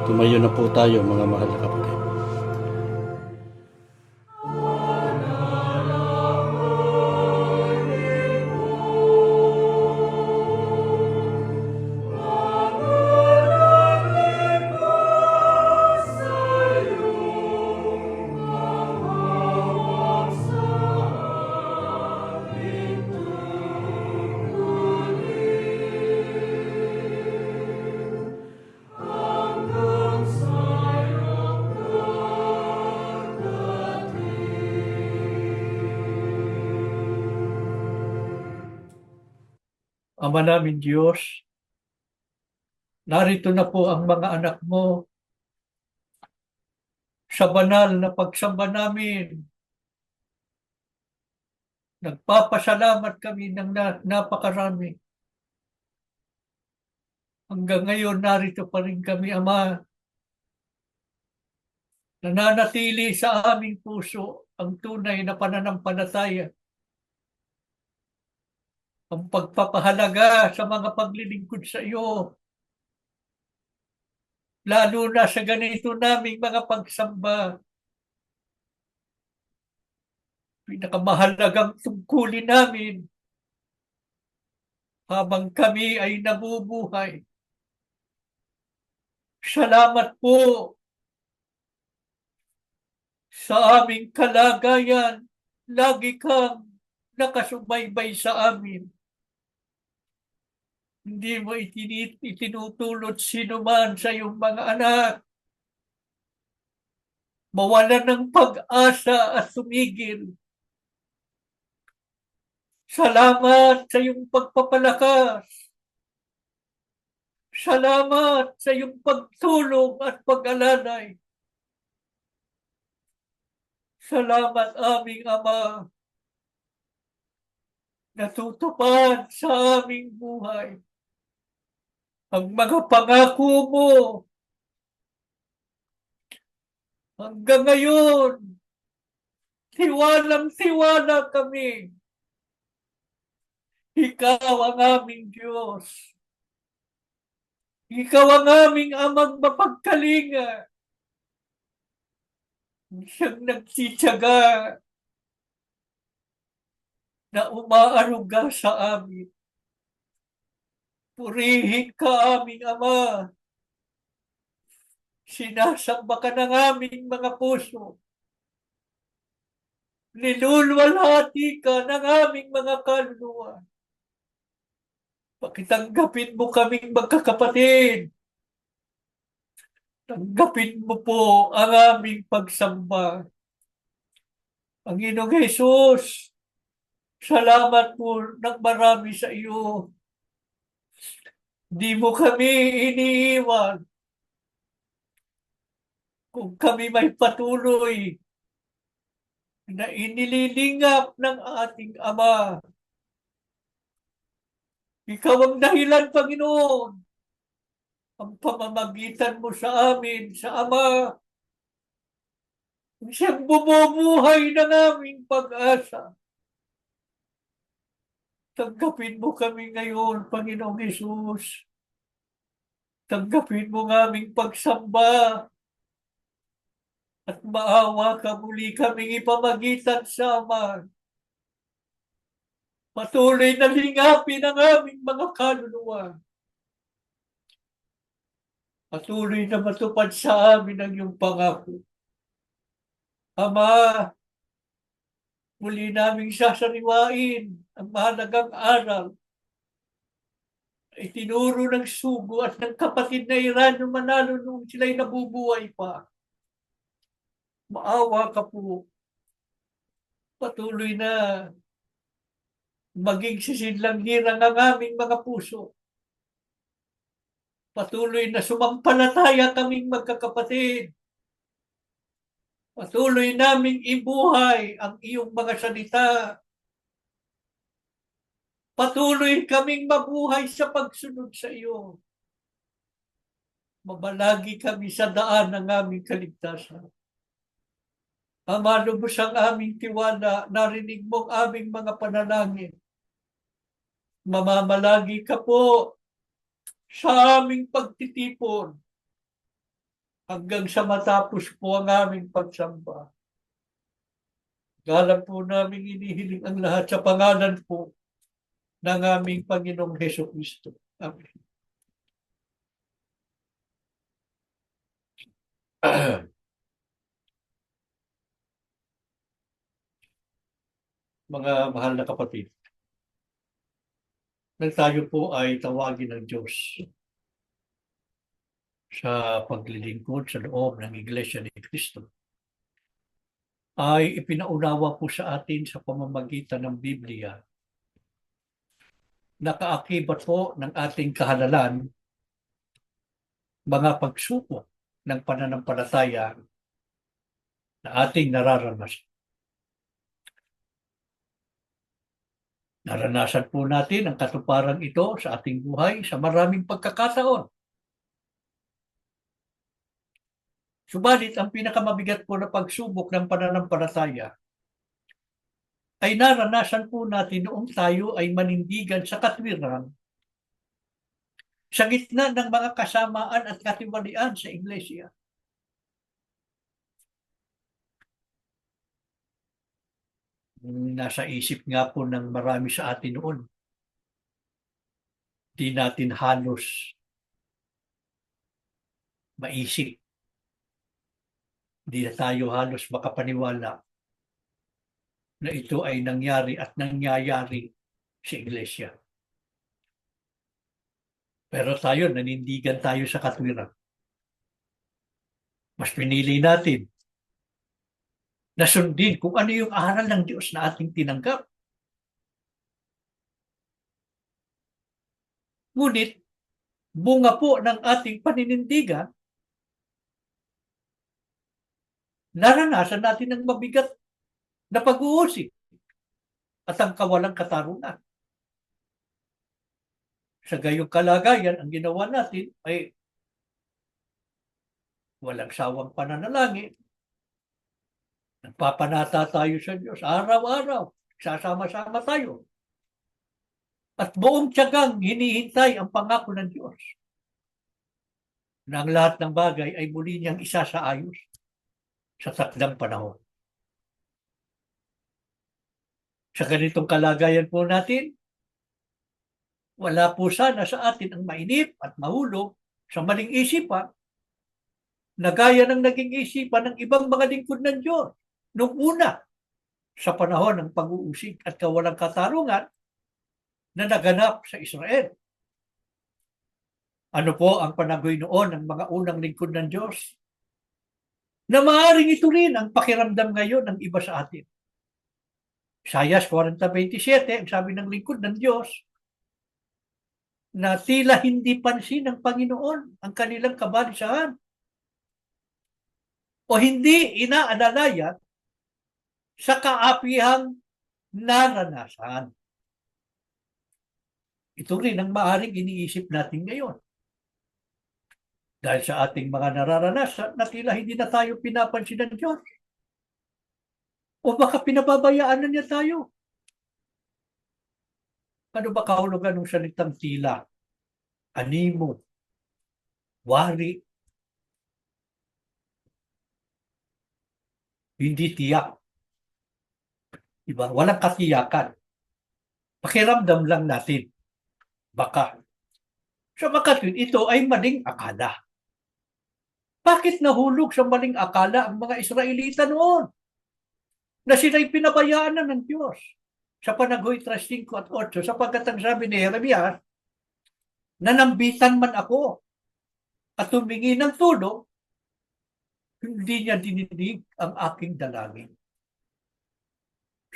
Tumayo na po tayo mga mahal na kapatid. Ama namin Diyos, narito na po ang mga anak mo sa banal na pagsamba namin. Nagpapasalamat kami ng napakarami. Hanggang ngayon, narito pa rin kami, Ama. Nananatili sa aming puso ang tunay na pananampalataya, ang pagpapahalaga sa mga paglilingkod sa iyo, lalo na sa ganito naming mga pagsamba. Pinakamahalagang tungkulin namin habang kami ay nabubuhay. Salamat po sa aming kalagayan. Lagi kang nakasubaybay sa amin. Hindi mo itinutulot sino man sa iyong mga anak. Mawalan ng pag-asa at sumigil. Salamat sa iyong pagpapalakas. Salamat sa iyong pagtulong at pag-alalay. Salamat aming Ama. Natutupad sa aming buhay ang mga pangako mo. Hanggang ngayon, tiwalang-tiwala kami. Ikaw ang aming Diyos. Ikaw ang aming amang mapagkalinga. Siyang nagsityaga na umaaruga sa amin. Purihin ka aming Ama. Sinasamba ka ng aming mga puso. Nilulwalhati ka ng aming mga kaluluwa. Pakitanggapin mo kaming magkakapatid. Tanggapin mo po ang aming pagsamba. Panginoong Jesus, salamat po ng marami sa iyo. Di mo kami iniiwan. Kung kami may patuloy na inililingap ng ating Ama. Ikaw ang dahilan, Panginoon. Ang pamamagitan mo sa amin, sa Ama. Siyang bumubuhay ng aming pag-asa. Tanggapin mo kami ngayon, Panginoong Jesus. Tanggapin mo ng aming pagsamba. At maawa ka muli kaming ipamagitan sa Ama. Patuloy na lingapin ang aming mga kaluluwa. Patuloy na matupad sa amin ang iyong pangako. Ama, muli naming sasariwain ang mahalagang aral. Itinuro ng sugo at ng kapatid na Iran nung Manalo nung sila'y nabubuhay pa. Maawa ka po. Patuloy na maging sisidlanghirang ang aming mga puso. Patuloy na sumampalataya kaming magkakapatid. Patuloy naming ibuhay ang iyong mga salita. Patuloy kaming mabuhay sa pagsunod sa iyo. Mabalagi kami sa daan ng aming kaligtasan. Ama, lubos ang aming tiwala, narinig mo ang aming mga panalangin. Mamamalagi ka po sa aming pagtitipon. hanggang sa matapos po ang aming pagsamba. Galang po namin inihiling ang lahat sa pangalan po ng aming Panginoong Heso Kristo. Amen. Mga mahal na kapatid, nang tayo po ay tawagin ng Diyos sa paglilingkod sa loob ng Iglesia ni Cristo, ay ipinaunawa po sa atin sa pamamagitan ng Biblia na kaakibat po ng ating kahalalan mga pagsubok ng pananampalataya na ating nararanasan. Naranasan po natin ang katuparan ito sa ating buhay sa maraming pagkakataon. Subalit, ang pinakamabigat po na pagsubok ng pananampalataya ay naranasan po natin noong tayo ay manindigan sa katwiran sa gitna ng mga kasamaan at katiwalian sa Iglesia. Nasa isip nga po ng marami sa atin noon, di natin halos maisip, di na tayo halos makapaniwala na ito ay nangyari at nangyayari sa Iglesia. Pero tayo, nanindigan tayo sa katwiran. Mas pinili natin na sundin kung ano yung aral ng Diyos na ating tinanggap. Ngunit, bunga po ng ating paninindigan, naranasan natin ang mabigat na pag-uusig at ang kawalang katarungan. Sa gayong kalagayan, ang ginawa natin ay walang sawang pananalangin. Nagpapanata tayo sa Diyos araw-araw. Sasama-sama tayo. At buong tiyagang hinihintay ang pangako ng Diyos na ang lahat ng bagay ay muli niyang isasaayos sa takdang panahon. Sa ganitong kalagayan po natin, wala po sana sa atin ang mainip at mahulog sa maling isipan na gaya ng naging isipan ng ibang mga lingkod ng Diyos noong una sa panahon ng pag-uusig at kawalang katarungan na naganap sa Israel. Ano po ang panagoy noon ng mga unang lingkod ng Diyos? Na maaaring ito rin ang pakiramdam ngayon ng iba sa atin. Isaiah 40:27, ang sabi ng lingkod ng Diyos, na tila hindi pansin ng Panginoon ang kanilang kabalisahan o hindi inaalalayan sa kaapihang naranasan. Ito rin ang maaaring iniisip natin ngayon. Dahil sa ating mga nararanasan na tila hindi na tayo pinapansin ng Diyos. O baka pinababayaan na niya tayo. Ano ba kahulugan ng salitang tila? Animo, wari, hindi tiyak. Diba? Walang katiyakan. Pakiramdam lang natin. Baka. Sa makatwid, ito ay maling akala. Bakit nahulog sa maling akala ang mga Israelita noon? Na sila'y pinabayaan na ng Diyos. Sa Panaghoy 3:5 at 8, sapagkat ang sabi ni Jeremias, nanambitan man ako at tumingi ng tulong, hindi niya dinidig ang aking dalangin.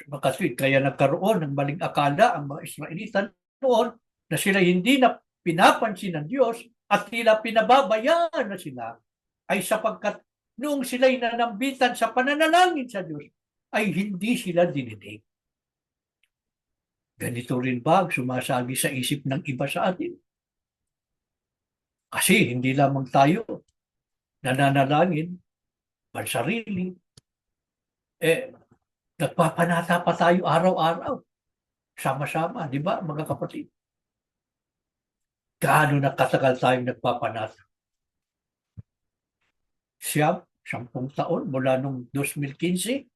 Makaswit, kaya nagkaroon ng maling akala ang mga Israelita noon na sila hindi na pinapansin ng Diyos at tila pinababayaan na sila ay sapagkat noong sila'y nanambitan sa pananalangin sa Diyos ay hindi sila dinidig. Ganito rin ba ang sumasagi sa isip ng iba sa atin? Kasi hindi lamang tayo nananalangin, pansarili, nagpapanata pa tayo araw-araw. Sama-sama, di ba mga kapatid? Gaano na katagal tayong nagpapanata? 10 taon mula nung 2015,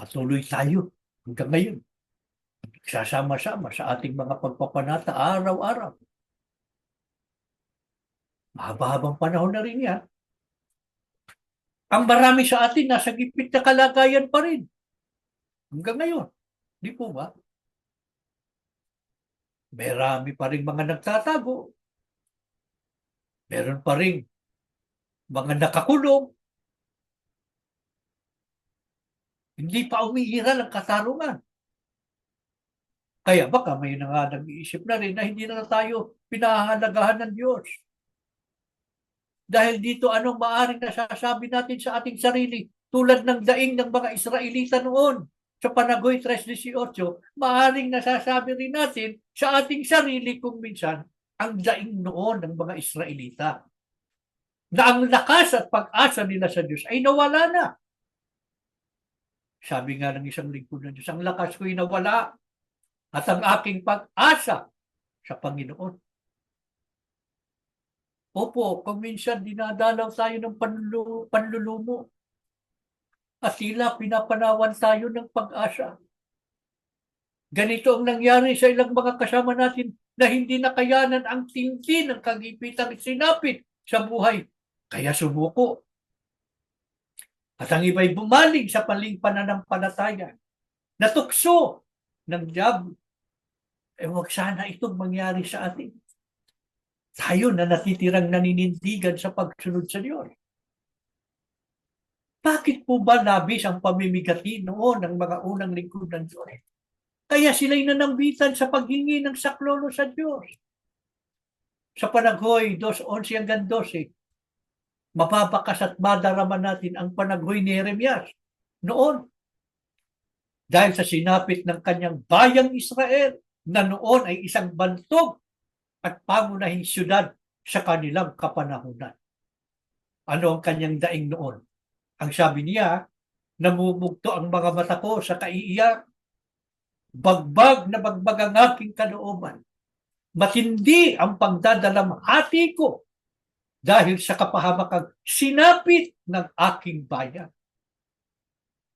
patuloy tayo hanggang ngayon. Sasama-sama sa ating mga pagpapanata araw-araw. Mahaba-habang panahon na rin yan. Ang marami sa atin nasa gipit na kalagayan pa rin. Hanggang ngayon. Di po ba? Marami pa rin mga nagtatago. Meron pa rin mga nakakulong. Hindi pa umiiral ang katarungan. Kaya baka may nag-iisip na rin na hindi na tayo pinahahalagahan ng Diyos. Dahil dito, anong maaaring nasasabi natin sa ating sarili? Tulad ng daing ng mga Israelita noon sa Panagoy 3:18, maaaring nasasabi rin natin sa ating sarili kung minsan ang daing noon ng mga Israelita. Na ang lakas at pag-asa nila sa Diyos ay nawala na. Sabi nga ng isang lingkod ng Diyos, ang lakas ko'y nawala at ang aking pag-asa sa Panginoon. Opo, kung minsan dinadalaw tayo ng panlulumo at tila pinapanawan tayo ng pag-asa. Ganito ang nangyari sa ilang mga kasama natin na hindi nakayanan ang tindi ng kagipitang sinapit sa buhay. Kaya sumuko. At ang iba'y bumaling sa paling pananampalataya. Natukso ng diablo. Huwag sana itong mangyari sa atin. Tayo na natitirang naninindigan sa pagsunod sa Diyos. Bakit po ba labis ang pamimigati noon ng mga unang lingkod ng Diyos? Kaya sila'y nanambitan sa paghingi ng saklolo sa Diyos. Sa Panagoy 2:11 hanggang 12, mapapakas at madarama natin ang panaghoy ni Jeremias noon. Dahil sa sinapit ng kanyang bayang Israel na noon ay isang bantog at pangunahing syudad sa kanilang kapanahunan. Ano ang kanyang daing noon? Ang sabi niya, namumugto ang mga mata ko sa kaiiyak, bagbag na bagbag ang aking kalooban. Matindi ang pagdadalamhati ko dahil sa kapahamakang sinapit ng aking bayan.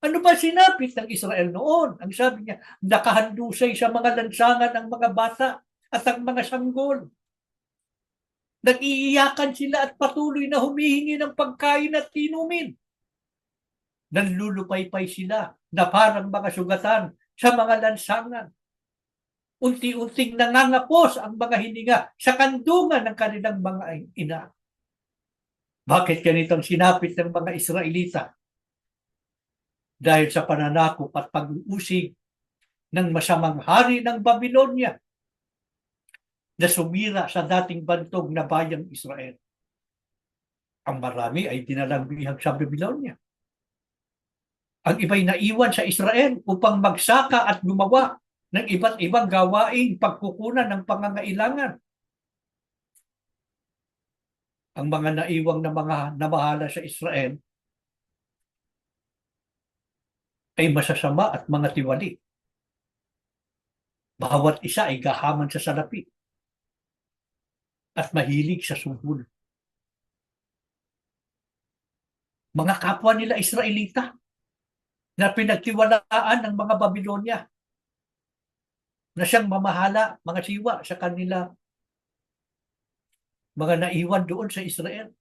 Ano ba sinapit ng Israel noon? Ang sabi niya, nakahandusay sa mga lansangan ang mga bata at ang mga sanggol. Nag-iiyakan sila at patuloy na humihingi ng pagkain at tinumin. Nanlulupaypay sila na parang mga sugatan sa mga lansangan. Unti-unting nangangapos ang mga hininga sa kandungan ng kanilang mga ina. Bakit ganitong sinapit ng mga Israelita? Dahil sa pananakop at pag-uusig ng masamang hari ng Babylonia na sumira sa dating bantog na bayang Israel. Ang marami ay dinalang bihag sa Babylonia. Ang iba'y naiwan sa Israel upang magsaka at gumawa ng iba't ibang gawaing pagkukunan ng pangangailangan. Ang mga naiwang na mga namahala sa Israel ay masasama at mga tiwali. Bawat isa ay gahaman sa salapi at mahilig sa suhol. Mga kapwa nila Israelita na pinagtiwalaan ng mga Babylonia na siyang mamahala, mga siwa sa kanila, mga naiwan doon sa Israel.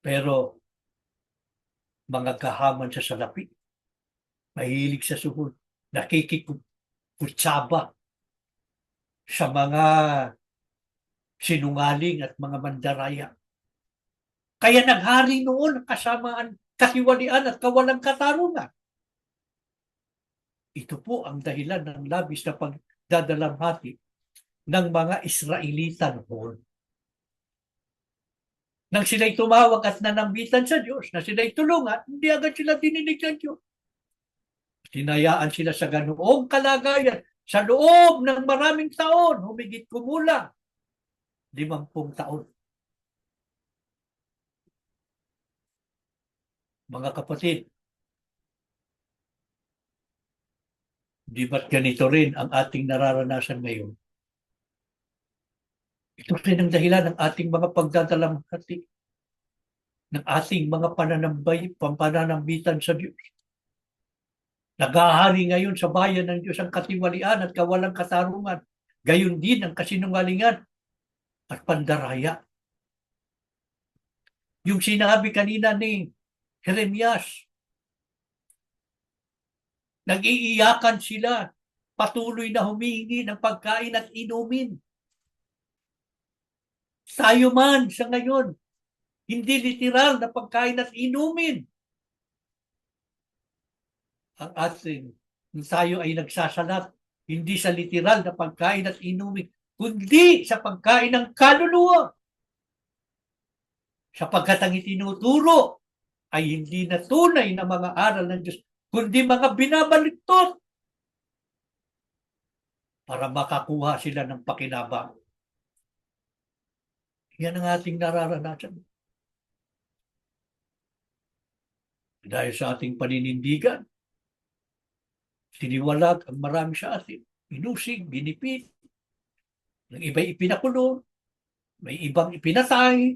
Pero mga gahaman sa salapi, mahilig sa suhol, nakikikutsaba sa mga sinungaling at mga mandaraya. Kaya naghari noon ang kasamaan, katiwalian at kawalang katarungan. Ito po ang dahilan ng labis na pagdadalamhati ng mga Israelita noon. Nang sila'y tumawag at nanambitan sa Diyos, na sila'y tulungan, hindi agad sila dininig ng Diyos. Hinayaan sila sa ganoong kalagayan sa loob ng maraming taon, humigit kumulang 50 taon. Mga kapatid, di ba't ganito rin ang ating nararanasan ngayon? Ito rin ang dahilan ng ating mga pagdadalamhati, ng ating mga pananambitan sa Diyos. Naghahari ngayon sa bayan ng Diyos ang katiwalian at kawalang katarungan. Gayon din ang kasinungalingan at pandaraya. Yung sinabi kanina ni Jeremias, nag-iiyakan sila, patuloy na humihingi ng pagkain at inumin. Tayo man sa ngayon, hindi literal na pagkain at inumin. Ang ating, tayo ay nagsasalat, hindi sa literal na pagkain at inumin, kundi sa pagkain ng kaluluwa. Sapagkat ang itinuturo ay hindi na tunay na mga aral ng Diyos, kundi mga binabaluktot para makakuha sila ng pakinabang. Yan ang ating nararanasan. Dahil sa ating paninindigan, siniwalag ang marami sa atin. Inusig, binipit, ng iba'y ipinakulong, may ibang ipinatay.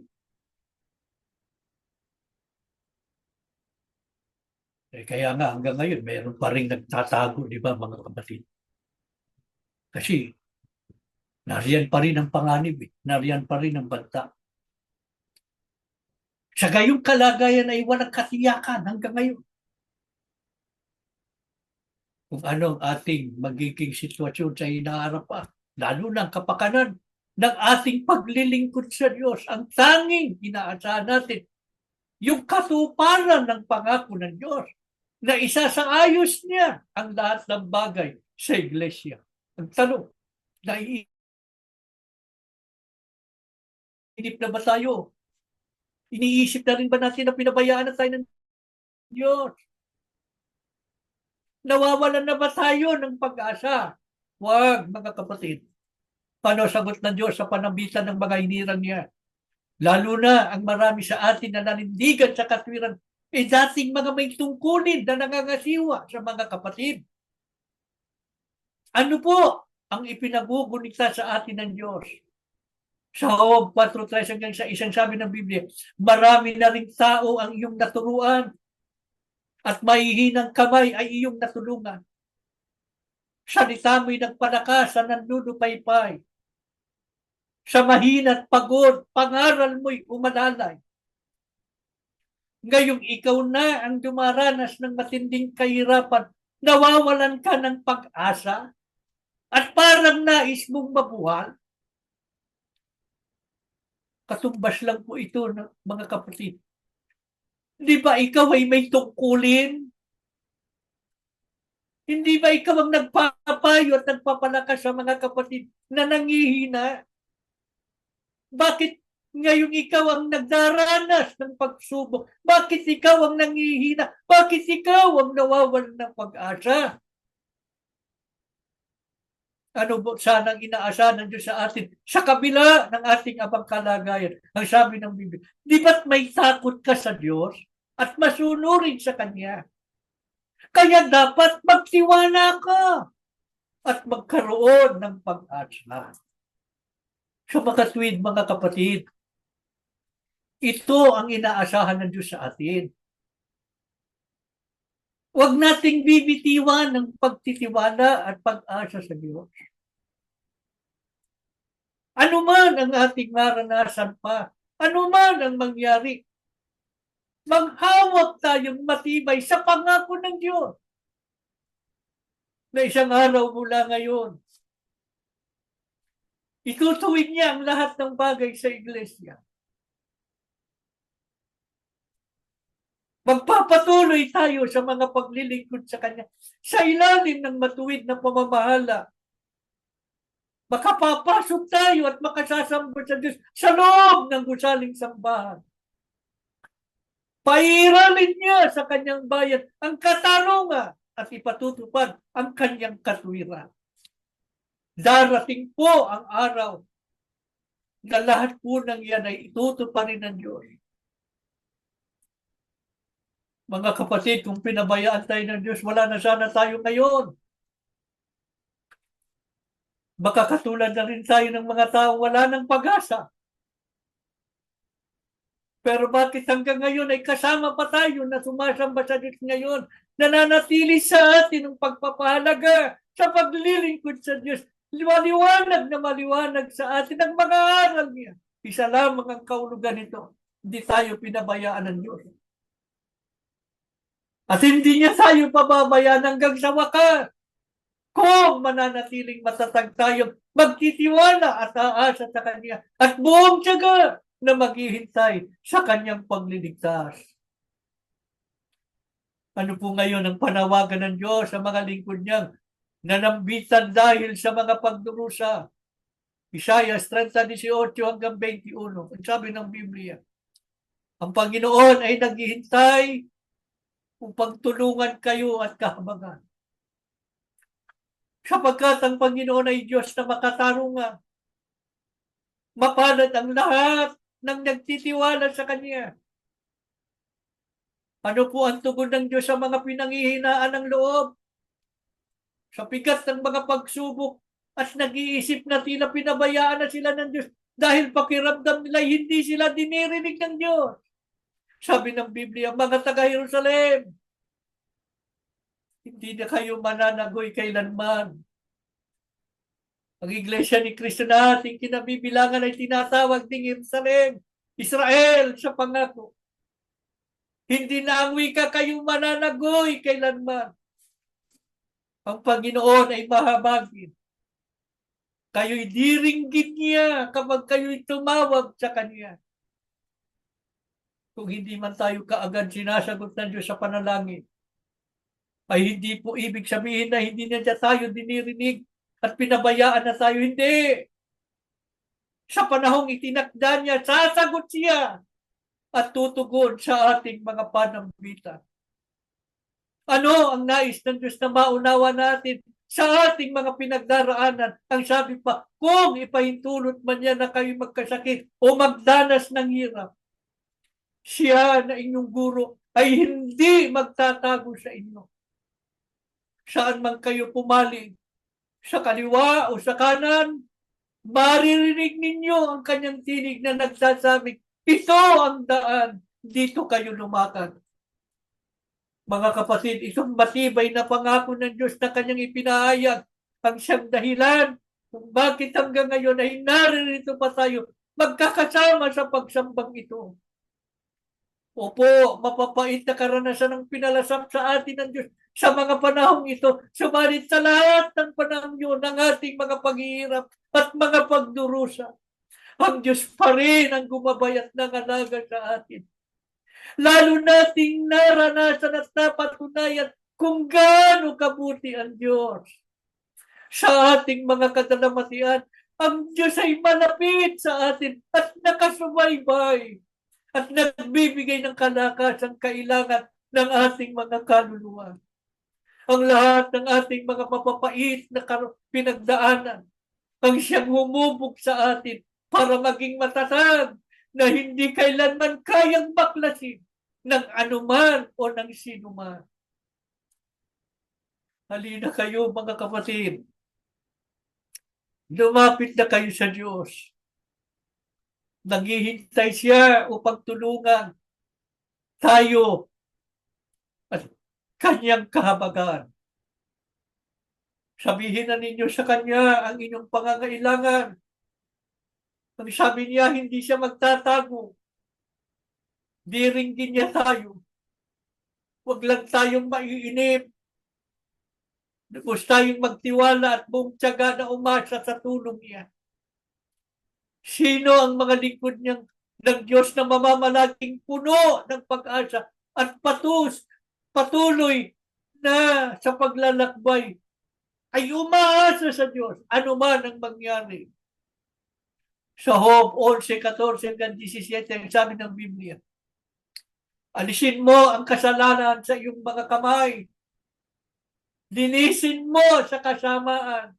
Kaya nga hanggang ngayon, mayroon pa rin nagtatago, di ba mga kapatid? Kasi nariyan pa rin ang panganib, nariyan pa rin ang banta. Sa gayong kalagayan ay walang katiyakan hanggang ngayon. Kung ano ang ating magiging sitwasyon sa hinaharap pa, lalo na ang kapakanan ng ating paglilingkod sa Diyos. Ang tanging inaasahan natin, yung katuparan ng pangako ng Diyos na isasaayos niya ang lahat ng bagay sa iglesia. Ang tanong, naiinip na ba tayo? Iniisip na rin ba natin na pinabayaan na tayo ng Diyos? Nawawalan na ba tayo ng pag-asa? Huwag, mga kapatid. Paano sagot ng Diyos sa panambitan ng mga hinirang niya? Lalo na ang marami sa atin na nanindigan sa katwiran, dating mga may tungkulin na nangangasiwa sa mga kapatid. Ano po ang ipinagugunita sa atin ng Diyos? Sa Job 4:3 hanggang sa isang sabi ng Biblia, marami na ring tao ang iyong naturuan at mahihinang kamay ay iyong natulungan. Salita mo'y nagpalakas sa nandudupaypay. Sa mahina't pagod, pangaral mo'y umalalay. Ngayong ikaw na ang dumaranas ng matinding kahirapan, nawawalan ka ng pag-asa at parang nais mong mabuhal. Katumbas lang po ito, mga kapatid. Di ba ikaw ay may tungkulin? Hindi ba ikaw ang nagpapayo at nagpapalakas sa mga kapatid na nangihina? Bakit ngayong ikaw ang nagdaranas ng pagsubok? Bakit ikaw ang nangihina? Bakit ikaw ang nawawalan ng pag-asa? Ano ba sanang inaasahan ng Diyos sa atin sa kabila ng ating abang kalagayan? Ang sabi ng Biblia, di ba't may takot ka sa Diyos at masunurin sa Kanya? Kaya dapat magtiwala ka at magkaroon ng pag-asa. Sa makatwid, mga kapatid, ito ang inaasahan ng Diyos sa atin. Huwag nating bibitiwan ng pagtitiwala at pag-asa sa Diyos. Ano man ang ating naranasan pa, ano man ang mangyari, maghawak tayong matibay sa pangako ng Diyos. Na isang araw mula ngayon, itutuwid niya ang lahat ng bagay sa iglesia. Magpapatuloy tayo sa mga paglilingkod sa Kanya sa ilalim ng matuwid na pamamahala. Makapapasok tayo at makasasamba sa Diyos sa loob ng gusaling sambahan. Pairalin niya sa Kanyang bayan ang katarungan at ipatutupad ang Kanyang katwiran. Darating po ang araw na lahat po ng yan ay itutuparin ng Diyos. Mga kapatid, kung pinabayaan tayo ng Diyos, wala na sana tayo ngayon. Baka katulad na rin tayo ng mga tao wala ng pag-asa. Pero bakit hanggang ngayon ay kasama pa tayo na sumasamba sa Diyos ngayon, nananatili sa atin ang pagpapahalaga sa paglilingkod sa Diyos. Maliwanag na maliwanag sa atin ang mga aral niya. Isa lamang ang kaulugan nito. Hindi tayo pinabayaan ng Diyos. At hindi niya tayo pababayaan hanggang sa wakas. Kung mananatiling matatag tayong magtitiwala at aasa sa Kanya at buong tiyaga na maghihintay sa Kanyang pagliligtas. Ano po ngayon ang panawagan ng Diyos sa mga lingkod niyang nanambitan dahil sa mga pagdurusa? Isaiah 30:18 hanggang 21. Ang sabi ng Biblia, ang Panginoon ay naghihintay upang tulungan kayo at kahabagan. Sapagkat ang Panginoon ay Diyos na makatarungan. Mapalad ang lahat ng nagtitiwala sa Kanya. Ano po ang tugon ng Diyos sa mga pinanghihinaan ng loob? Sa bigat ng mga pagsubok at nag-iisip na tila pinabayaan na sila ng Diyos dahil pakiramdam nila hindi sila dinirinig ng Diyos. Sabi ng Biblia, mga taga-Jerusalem, hindi na kayo mananagoy kailanman. Ang Iglesia ni Cristo na ating kinabibilangan ay tinatawag ding Jerusalem, Israel sa pangako. Hindi na ang wika kayo mananagoy kailanman. Ang Panginoon ay mahabagin. Kayo'y diringgit niya kapag kayo'y tumawag sa Kanya. Kung hindi man tayo kaagad sinasagot ng Diyos sa panalangin, ay hindi po ibig sabihin na hindi na tayo dinirinig at pinabayaan na tayo. Hindi. Sa panahong itinakda niya, sasagot siya at tutugon sa ating mga panambitan. Ano ang nais ng Diyos na maunawa natin sa ating mga pinagdaraanan? Ang sabi pa, kung ipahintulot man niya na kayo magkasakit o magdanas ng hirap, siya na inyong guro ay hindi magtatago sa inyo. Saan man kayo pumaling, sa kaliwa o sa kanan, maririnig ninyo ang kanyang tinig na nagsasabing, ito ang daan, dito kayo lumakad. Mga kapatid, isang matibay na pangako ng Diyos na kanyang ipinahayag ang siyang dahilan kung bakit hanggang ngayon ay naririto pa tayo magkakasama sa pagsambang ito. Opo, mapapait na karanasan ang pinalasap sa atin ng Diyos sa mga panahong ito. Subalit sa lahat ng panahon yun, ng ating mga paghihirap at mga pagdurusa, ang Diyos pa rin ang gumabay at nangalaga sa atin. Lalo nating naranasan at napatunayan kung gaano kabuti ang Diyos. Sa ating mga kadalamatian, ang Diyos ay malapit sa atin at nakasubaybay at nagbibigay ng kalakasang kailangan ng ating mga kaluluwa. Ang lahat ng ating mga mapapait na pinagdaanan, ang siyang humubog sa atin para maging matatag na hindi kailanman kayang baklasin ng anuman o ng sinuman. Halina kayo mga kapatid. Lumapit na kayo sa Diyos. Naghihintay siya upang tulungan tayo at kanyang kahabagan. Sabihin na ninyo sa kanya ang inyong pangangailangan. Ang sabi niya, hindi siya magtatago. Diringgin niya tayo. Huwag lang tayong maiinip. Gusto tayong magtiwala at buong tiyaga na umasa sa tulong niya. Sino ang mga lingkod ng Diyos na mamamalaging puno ng pag-asa at patuloy na sa paglalakbay ay umaasa sa Diyos anuman ang mangyari. Sa Job 11:14-17, sabi ng Biblia, alisin mo ang kasalanan sa iyong mga kamay. Linisin mo sa kasamaan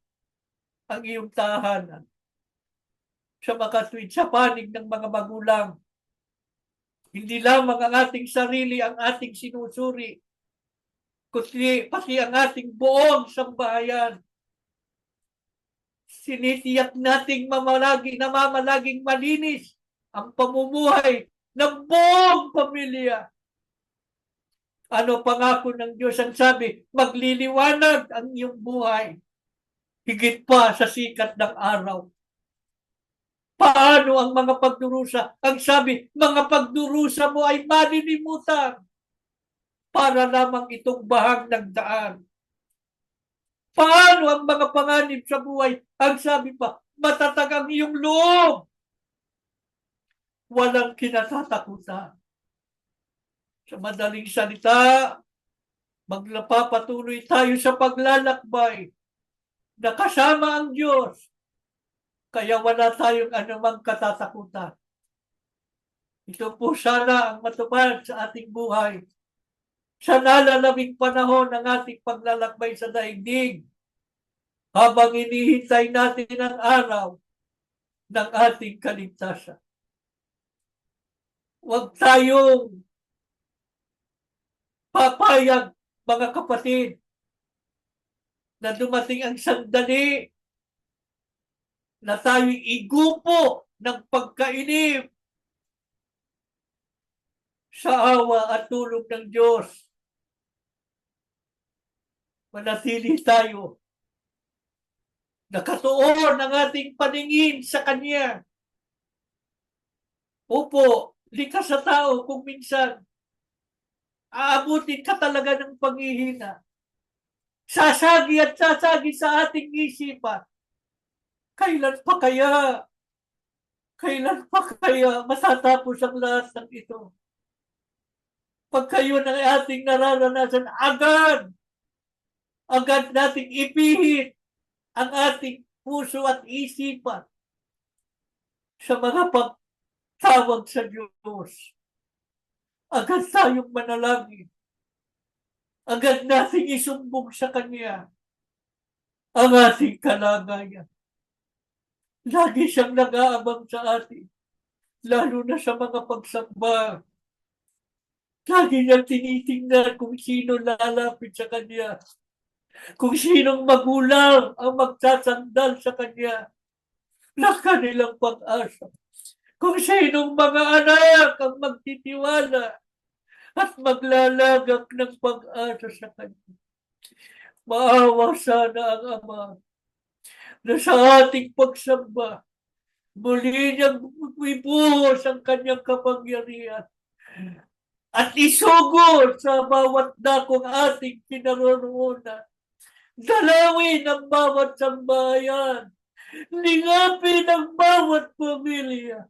ang iyong tahanan. Sa makatwid sa panig ng mga magulang. Hindi lamang ang ating sarili ang ating sinusuri, kundi pati ang ating buong sambahayan. Sinitiyak nating namamalaging malinis ang pamumuhay ng buong pamilya. Ano pangako ng Diyos? Ang sabi, magliliwanag ang iyong buhay higit pa sa sikat ng araw. Paano ang mga pagdurusa? Ang sabi, mga pagdurusa mo ay malilimutan para lamang itong bahang ng daan. Paano ang mga panganib sa buhay? Ang sabi pa, matatag ang iyong loob. Walang kinatatakutan. Sa madaling salita, magpapatuloy tayo sa paglalakbay na kasama ang Diyos. Kaya wala tayong anumang katatakutan. Ito po sana ang matupad sa ating buhay. Sa nalalamig panahon ng ating paglalakbay sa daigdig, habang inihintay natin ang araw ng ating kaligtasan. Huwag tayong papayag, mga kapatid, na dumating ang sandali na tayo'y igupo ng pagkainip sa awa at tulong ng Diyos. Manatili tayo. Nakatuon ang ating paningin sa Kanya. Opo, likas sa tao kung minsan aabutin ka talaga ng panghihina. Sasagi at sasagi sa ating isipan. Kailan pa kaya? Kailan pa kaya matatapos ang lahat ng ito? Pag kayo ng ating nararanasan, agad nating ipihit ang ating puso at isipan sa mga pagtawag sa Diyos. Agad tayong manalangin. Agad nating isumbong sa Kanya ang ating kalagayan. Lagi siyang nag-aabang sa atin, lalo na sa mga pagsamba. Lagi niyang tinitingnan kung sino lalapit sa Kanya, kung sinong magulang ang magsasandal sa Kanya na kanilang pag-asa, kung sinong mga anak ang magtitiwala at maglalagak ng pag-asa sa Kanya. Maawa sana ang Ama na sa ating pagsamba, muli niyang ibuhos ang Kanyang kapangyarihan at isugod sa bawat dakong ating kinaroroonan. Dalawin ang bawat sambahayan, lingapin ang bawat pamilya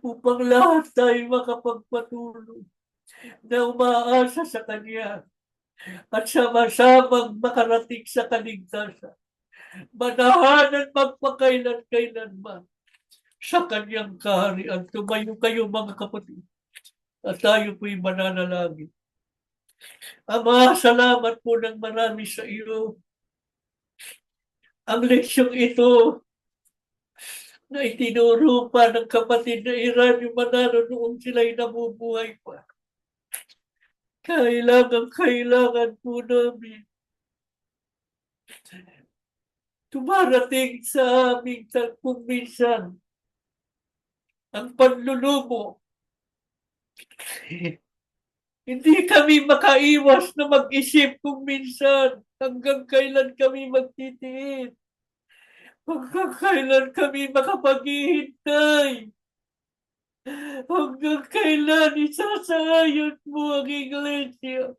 upang lahat tayo makapagpatuloy na umaasa sa Kanya at sama-samang makarating sa kaligtasan. Manahanan magpakailan-kailanman sa Kanyang kaharian. Tumayo kayo, mga kapatid, at tayo po'y mananalangin. Ama, salamat po ng marami sa iyo. Ang leksyong ito na itinuro pa ng kapatid na Eranio Manalo noong sila'y nabubuhay pa. Kailangan po namin tumarating sa aming kung minsan ang panlulumo. Hindi kami makaiwas na mag-isip kung minsan hanggang kailan kami magtitiis. Hanggang kailan kami makapaghihintay. Hanggang kailan isasayot mo ang iglesia.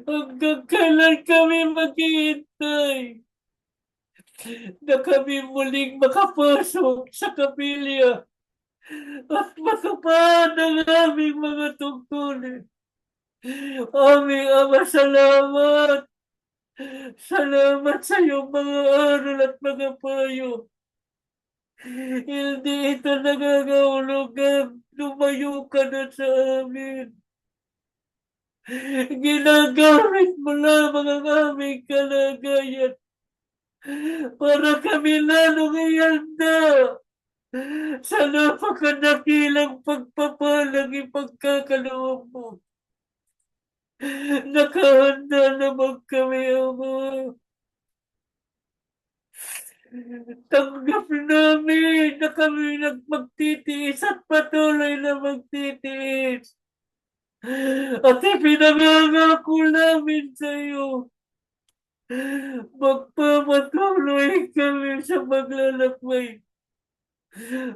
Hanggang kailan kami maghihintay na kami muling makapasok sa kapilya at matupad ang aming mga tungkulin. Aming Ama, salamat. Salamat sa iyong mga aral at mga payo. Hindi ito nangangahulugan. Lumayo ka na sa amin. Ginagamit mo lamang ang aming kalagayan para kami lalong ihanda sa napakadakilang pagpapalang ipagkakaloob mo. Nakahanda naman kami, Ama. Tanggap namin na kami magtitiis at patuloy na magtitiis. At ipinangangako namin sa iyo, magpapatuloy kami sa paglalakbay.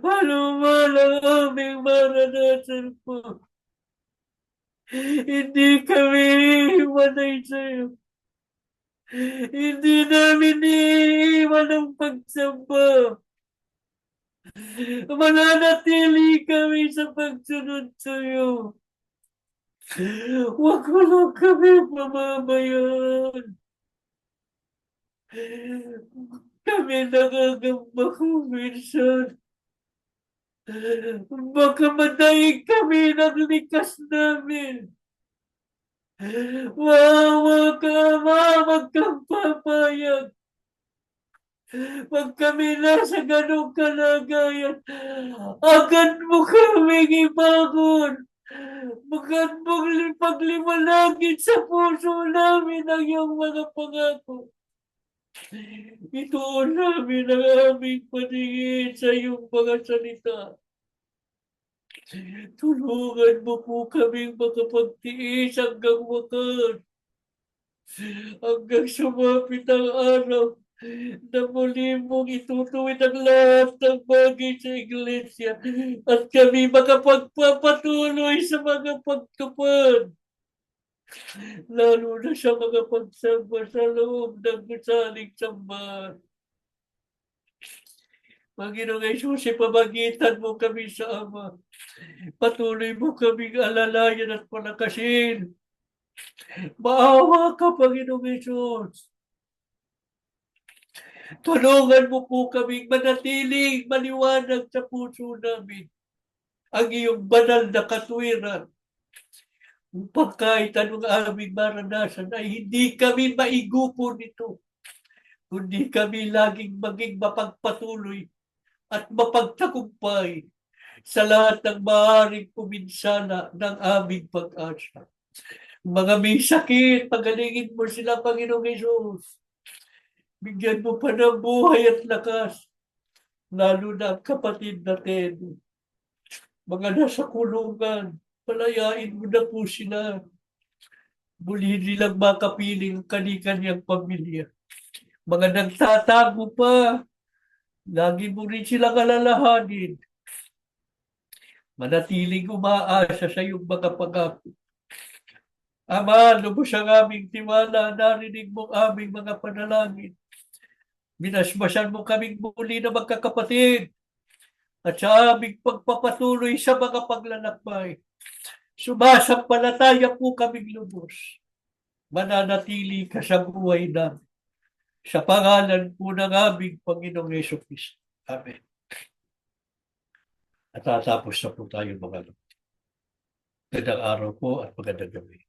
Ano man ang aming maranasan po, hindi kami iiwanay sa iyo. Hindi namin iiwan ang pagsamba. Mananatili kami sa pagsunod sa iyo. Huwag mo lang kami pamamayaan. Kami nangangamba kung minsan. Baka madaig kami ng likas namin. Wawa ka, wag kang papayag. Pag kami nasa ganong kalagayan, agad mo kaming ibangon. Agad mong pagliwanagin sa puso namin ang iyong mga pangako. Ito namin ang aming paningin sa iyong mga salita. Tulungan mo po kaming makapagtiis hanggang wakas. Hanggang sumapit ang araw na muli mong itutuwid ang lahat ng bagay sa iglesia at kami makapagpapatuloy sa mga pagtupad. Lalo na sa mga pagsamba sa loob ng gusaling sambahan. Panginoong Jesus, ipamagitan mo kami sa Ama. Patuloy mo kaming alalayan at palakasin. Maawa ka, Panginoong Jesus. Tulungan mo po kaming manatiling maliwanag sa puso namin ang iyong banal na katwiran. Upang kahit anong aming maranasan ay hindi kami maigupo nito, kundi kami laging maging mapagpatuloy at mapagtagumpay sa lahat ng maaaring kuminsala ng aming pag-asa. Mga may sakit, pagalingin mo sila, Panginoong Jesus. Bigyan mo pa ng buhay at lakas, lalo na ang kapatid natin. Mga nasa kulungan, palayain mo na po sila. Muli nilang makapiling kani-kanyang pamilya. Mga nagtatago pa, lagi mo rin silang alalahanin. Manatiling umaasa sa iyong mga pangako. Ama, lubos ang aming tiwala, narinig mo aming mga panalangin. Minasmasan mo kaming muli na magkakapatid at sa aming pagpapatuloy sa mga paglalakbay. Sumasampalataya po kaming lubos. Mananatili ka sa buhay namin. Sa pangalan po ng aming Panginoong Jesucristo. Amen. At tatapos na po tayo mga. Magandang araw po at magandang gabi.